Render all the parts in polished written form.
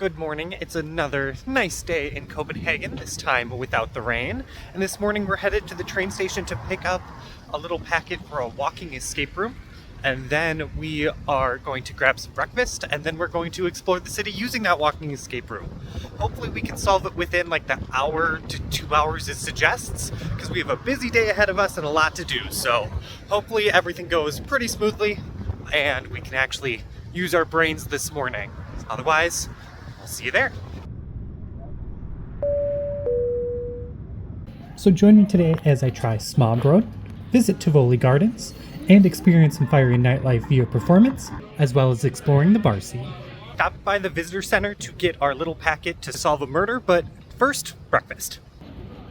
Good morning. It's another nice day in Copenhagen, this time without the rain. And this morning we're headed to the train station to pick up a little packet for a walking escape room. And then we are going to grab some breakfast, and then we're going to explore the city using that walking escape room. Hopefully we can solve it within like the hour to 2 hours it suggests, because we have a busy day ahead of us and a lot to do. So hopefully everything goes pretty smoothly and we can actually use our brains this morning. Otherwise, I'll see you there. So join me today as I try Smog Road, visit Tivoli Gardens, and experience some fiery nightlife via performance, as well as exploring the bar scene. Stopped by the visitor center to get our little packet to solve a murder, but first, breakfast.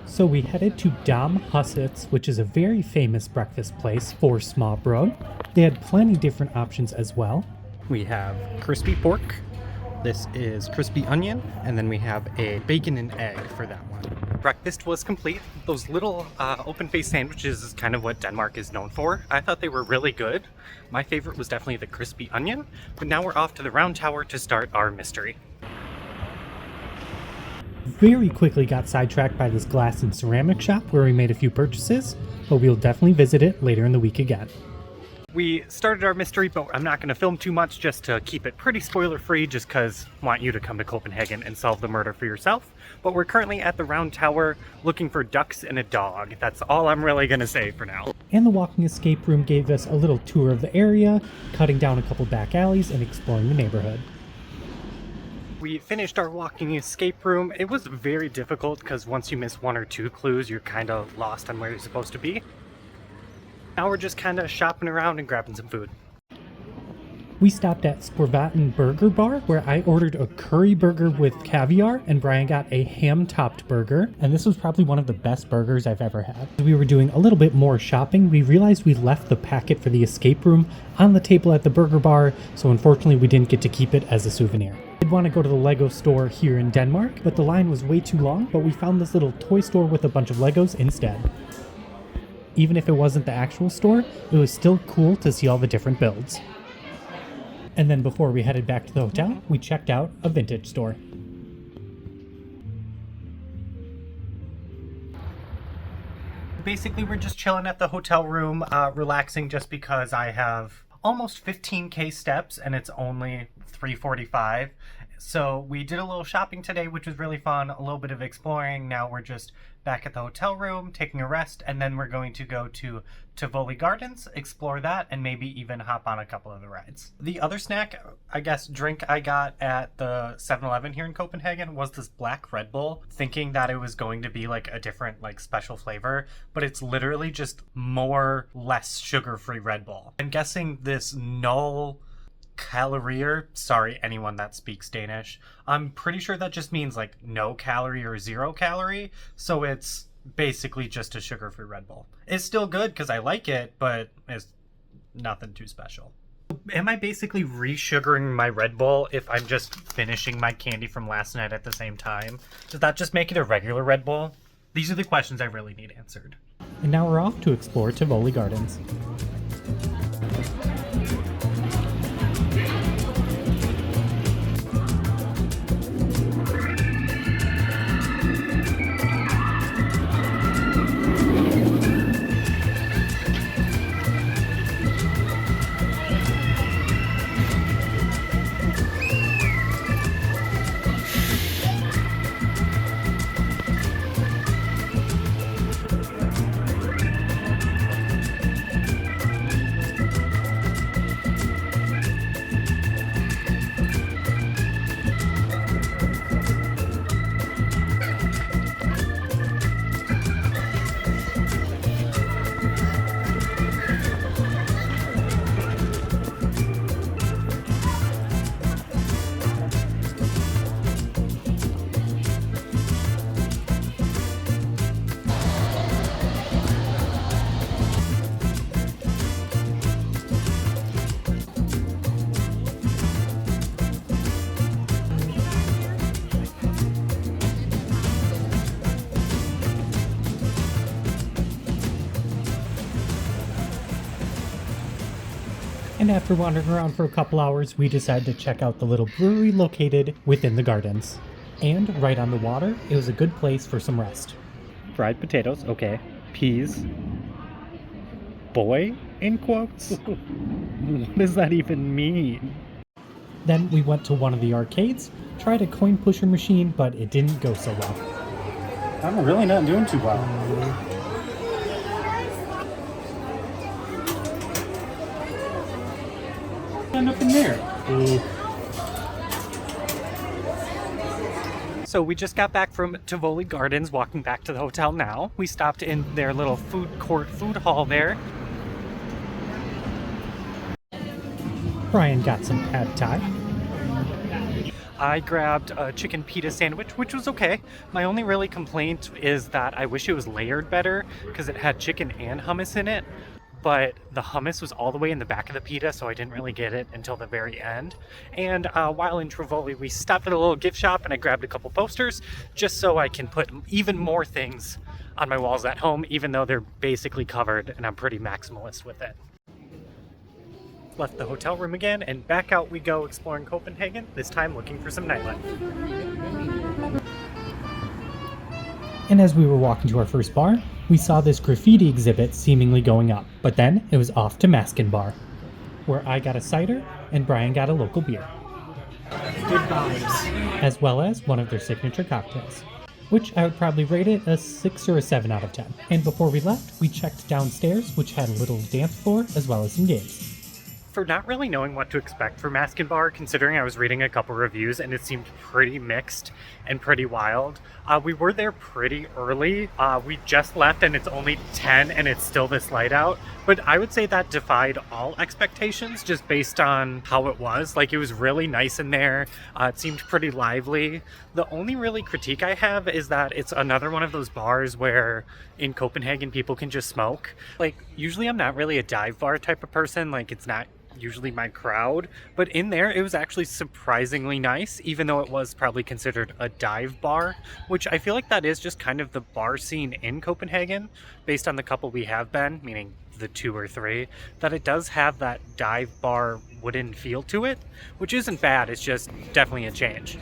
So we headed to Dam Husset's, which is a very famous breakfast place for Smog Road. They had plenty different options as well. We have crispy pork. This is crispy onion, and then we have a bacon and egg for that one. Breakfast was complete. Those little open-faced sandwiches is kind of what Denmark is known for. I thought they were really good. My favorite was definitely the crispy onion, but now we're off to the round tower to start our mystery. Very quickly got sidetracked by this glass and ceramic shop where we made a few purchases, but we'll definitely visit it later in the week again. We started our mystery, but I'm not going to film too much just to keep it pretty spoiler-free, just because I want you to come to Copenhagen and solve the murder for yourself. But we're currently at the round tower looking for ducks and a dog. That's all I'm really going to say for now. And the walking escape room gave us a little tour of the area, cutting down a couple back alleys and exploring the neighborhood. We finished our walking escape room. It was very difficult because once you miss one or two clues, you're kind of lost on where you're supposed to be. Now we're just kind of shopping around and grabbing some food. We stopped at Sporvatten Burger Bar, where I ordered a curry burger with caviar, and Brian got a ham-topped burger, and this was probably one of the best burgers I've ever had. As we were doing a little bit more shopping, we realized we left the packet for the escape room on the table at the burger bar, so unfortunately we didn't get to keep it as a souvenir. I did want to go to the Lego store here in Denmark, but the line was way too long, but we found this little toy store with a bunch of Legos instead. Even if it wasn't the actual store, it was still cool to see all the different builds. And then before we headed back to the hotel, we checked out a vintage store. Basically, we're just chilling at the hotel room, relaxing just because I have almost 15k steps and it's only 3:45. So we did a little shopping today, which was really fun, a little bit of exploring. Now we're just back at the hotel room, taking a rest, and then we're going to go to Tivoli Gardens, explore that, and maybe even hop on a couple of the rides. The other snack, I guess, drink I got at the 7-Eleven here in Copenhagen was this black Red Bull, thinking that it was going to be like a different, like, special flavor, but it's literally just more, less sugar-free Red Bull. I'm guessing this null calorie, sorry anyone that speaks Danish, I'm pretty sure that just means like no calorie or 0 calorie, so it's basically just a sugar-free Red Bull. It's still good because I like it, but it's nothing too special. Am I basically re-sugaring my Red Bull if I'm just finishing my candy from last night at the same time? Does that just make it a regular Red Bull? These are the questions I really need answered. And now we're off to explore Tivoli Gardens. And after wandering around for a couple hours, we decided to check out the little brewery located within the gardens. And right on the water, it was a good place for some rest. Fried potatoes, okay. Peas. Boy, in quotes? What does that even mean? Then we went to one of the arcades, tried a coin pusher machine, but it didn't go so well. I'm really not doing too well. End up in there. So we just got back from Tivoli Gardens, walking back to the hotel now. We stopped in their little food court food hall there. Brian got some pad thai. I grabbed a chicken pita sandwich, which was okay. My only really complaint is that I wish it was layered better because it had chicken and hummus in it. But the hummus was all the way in the back of the pita, so I didn't really get it until the very end. And while in Tivoli, we stopped at a little gift shop and I grabbed a couple posters just so I can put even more things on my walls at home, even though they're basically covered and I'm pretty maximalist with it. Left the hotel room again and back out we go exploring Copenhagen, this time looking for some nightlife. And as we were walking to our first bar, we saw this graffiti exhibit seemingly going up, but then it was off to Maskin Bar, where I got a cider and Brian got a local beer. Good vibes. As well as one of their signature cocktails, which I would probably rate it a 6 or a 7 out of 10. And before we left, we checked downstairs, which had a little dance floor as well as some games. For not really knowing what to expect for Maskin Bar, considering I was reading a couple reviews and it seemed pretty mixed and pretty wild, we were there pretty early. We just left and it's only 10 and it's still this light out. But I would say that defied all expectations just based on how it was. Like, it was really nice in there. It seemed pretty lively. The only really critique I have is that it's another one of those bars where in Copenhagen people can just smoke. Like, usually I'm not really a dive bar type of person. Like, it's not usually my crowd, but in there it was actually surprisingly nice, even though it was probably considered a dive bar, which I feel like that is just kind of the bar scene in Copenhagen based on the couple we have been, meaning the 2 or 3, that it does have that dive bar wooden feel to it, which isn't bad. It's just definitely a change.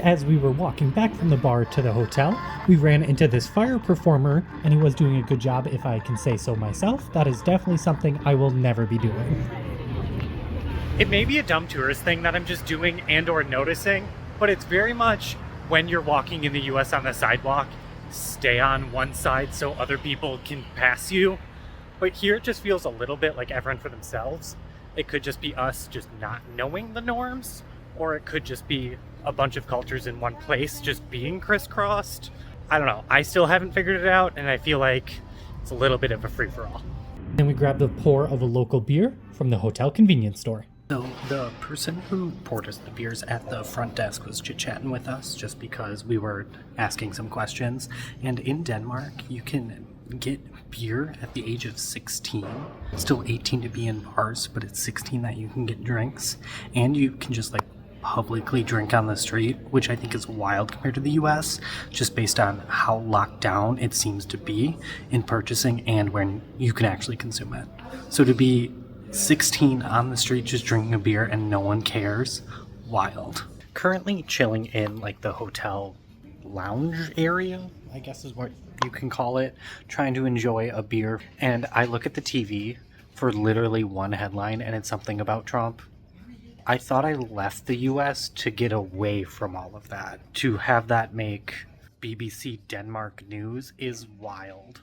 As we were walking back from the bar to the hotel, we ran into this fire performer, and he was doing a good job, if I can say so myself. That is definitely something I will never be doing. It may be a dumb tourist thing that I'm just doing and or noticing, but it's very much when you're walking in the US on the sidewalk, stay on one side so other people can pass you. But here it just feels a little bit like everyone for themselves. It could just be us just not knowing the norms, or it could just be a bunch of cultures in one place just being crisscrossed. I don't know. I still haven't figured it out, and I feel like it's a little bit of a free-for-all. Then we grabbed a pour of a local beer from the hotel convenience store. So the person who poured us the beers at the front desk was chit-chatting with us just because we were asking some questions. And in Denmark, you can get beer at the age of 16. It's still 18 to be in bars, but it's 16 that you can get drinks. And you can just publicly drink on the street, which I think is wild compared to the US, just based on how locked down it seems to be in purchasing and when you can actually consume it. So to be 16 on the street just drinking a beer and no one cares, wild. Currently chilling in the hotel lounge area, I guess is what you can call it, trying to enjoy a beer, and I look at the TV for literally one headline and it's something about Trump. I thought I left the US to get away from all of that. To have that make BBC Denmark news is wild.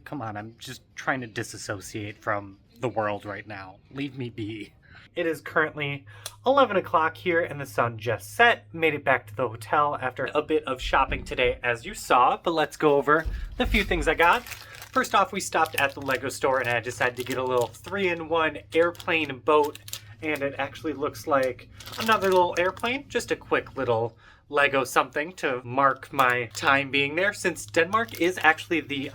Come on, I'm just trying to disassociate from the world right now. Leave me be. It is currently 11 o'clock here and the sun just set. Made it back to the hotel after a bit of shopping today, as you saw, but let's go over the few things I got. First off, we stopped at the Lego store and I decided to get a little 3-in-1 airplane boat. And it actually looks like another little airplane, just a quick little Lego something to mark my time being there, since Denmark is actually the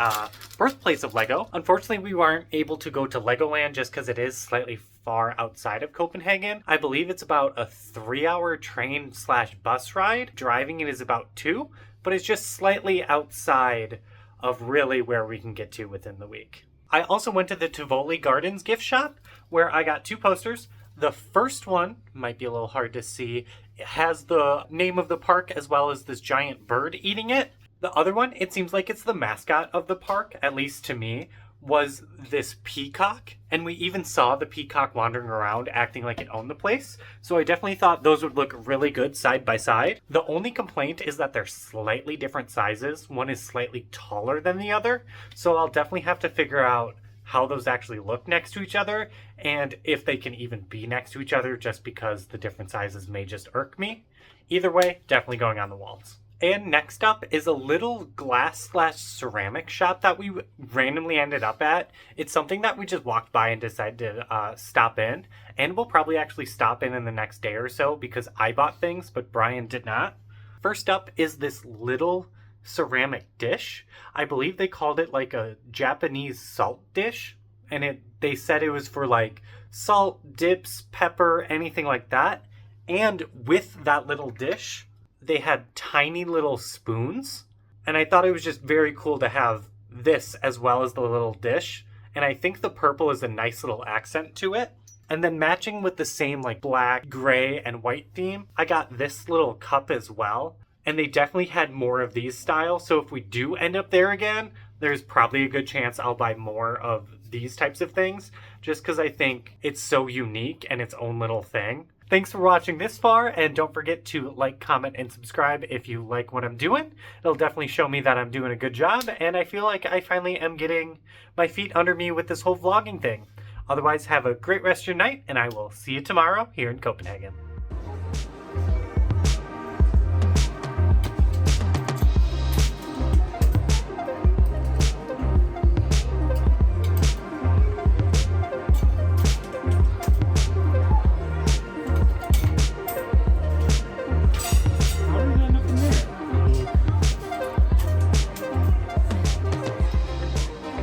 birthplace of Lego. Unfortunately, we weren't able to go to Legoland just because it is slightly far outside of Copenhagen. I believe it's about a 3-hour train/bus ride. Driving it is about 2, but it's just slightly outside of really where we can get to within the week. I also went to the Tivoli Gardens gift shop where I got 2 posters. The first one might be a little hard to see. It has the name of the park as well as this giant bird eating it. The other one, it seems like it's the mascot of the park, at least to me, was this peacock. And we even saw the peacock wandering around acting like it owned the place. So I definitely thought those would look really good side by side. The only complaint is that they're slightly different sizes. One is slightly taller than the other. So I'll definitely have to figure out how those actually look next to each other and if they can even be next to each other, just because the different sizes may just irk me. Either way, definitely going on the walls. And next up is a little glass/ceramic shop that we randomly ended up at. It's something that we just walked by and decided to stop in. And we'll probably actually stop in the next day or so because I bought things, but Brian did not. First up is this little ceramic dish. I believe they called it like a Japanese salt dish. And they said it was for like salt, dips, pepper, anything like that. And with that little dish, they had tiny little spoons. And I thought it was just very cool to have this as well as the little dish. And I think the purple is a nice little accent to it. And then matching with the same like black, gray, and white theme, I got this little cup as well. And they definitely had more of these styles. So if we do end up there again, there's probably a good chance I'll buy more of these types of things, just because I think it's so unique and its own little thing. Thanks for watching this far, and don't forget to like, comment, and subscribe if you like what I'm doing. It'll definitely show me that I'm doing a good job, and I feel like I finally am getting my feet under me with this whole vlogging thing. Otherwise, have a great rest of your night, and I will see you tomorrow here in Copenhagen.